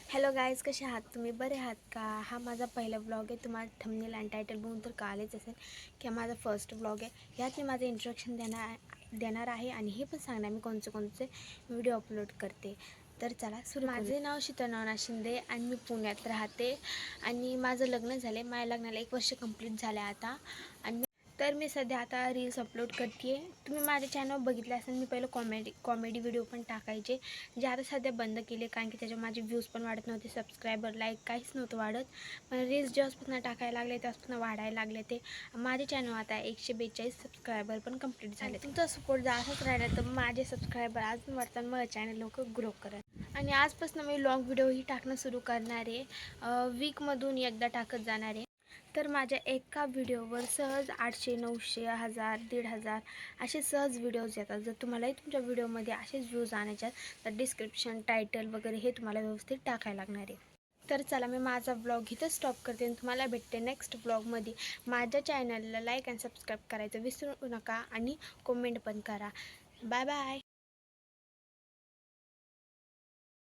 Hello guys, कसे आहात तुम्ही? बरे आहात का? हा माझा पहिला ब्लॉग आहे. तुम्हाला थंबनेल आणि टायटल बघून तर कळलेच असेल की हा माझा फर्स्ट ब्लॉग आहे. यात मी माझं इंट्रोडक्शन देणार आहे आणि हे पण सांगणार मी कोणते व्हिडिओ अपलोड करते. तर चला सुरू. माझे नाव शीतल नवनाथ शिंदे आणि मी पुण्यात राहते आणि माझं लग्न झालं आहे. माझ्या लग्नाला 1 वर्ष कंप्लीट झालं आहे आता. आणि तर मी सध्या आता रील्स अपलोड करते आहे. तुम्ही माझ्या चॅनल बघितले असेल, मी पहिलं कॉमेडी व्हिडिओ पण टाकायचे, जे आता सध्या बंद केले कारण की त्याच्या माझे व्ह्यूज पण वाढत नव्हते, सबस्क्रायबर लाईक काहीच नव्हतं वाढत. पण रील्स जेव्हापासून टाकायला लागले तेव्हापासून वाढायला लागले ते. माझे चॅनल आता 142 सबस्क्रायबर पण कंप्लीट झाले. तुमचा सपोर्ट जर असाच राहिला तर माझे सबस्क्रायबर अजून वाढतात, मग चॅनल लवकर ग्रो करेल. आणि आजपासून मी लॉंग व्हिडिओही टाकणं सुरू करणार आहे. वीकमधून एकदा टाकत जाणार आहे. तर माझ्या एका व्हिडिओवर सहज 800, 900, 1000, 1500 असे सहज व्हिडिओज येतात. जर तुम्हालाही तुमच्या व्हिडिओमध्ये असेच व्ह्यूज आणायचे तर डिस्क्रिप्शन, टायटल वगैरे हे तुम्हाला व्यवस्थित टाकायला लागणार आहे. तर चला, मी माझा ब्लॉग इथं स्टॉप करते आणि तुम्हाला भेटते नेक्स्ट ब्लॉगमध्ये. माझ्या चॅनलला लाईक आणि सबस्क्राईब करायचं विसरू नका आणि कमेंट पण करा. Bye bye.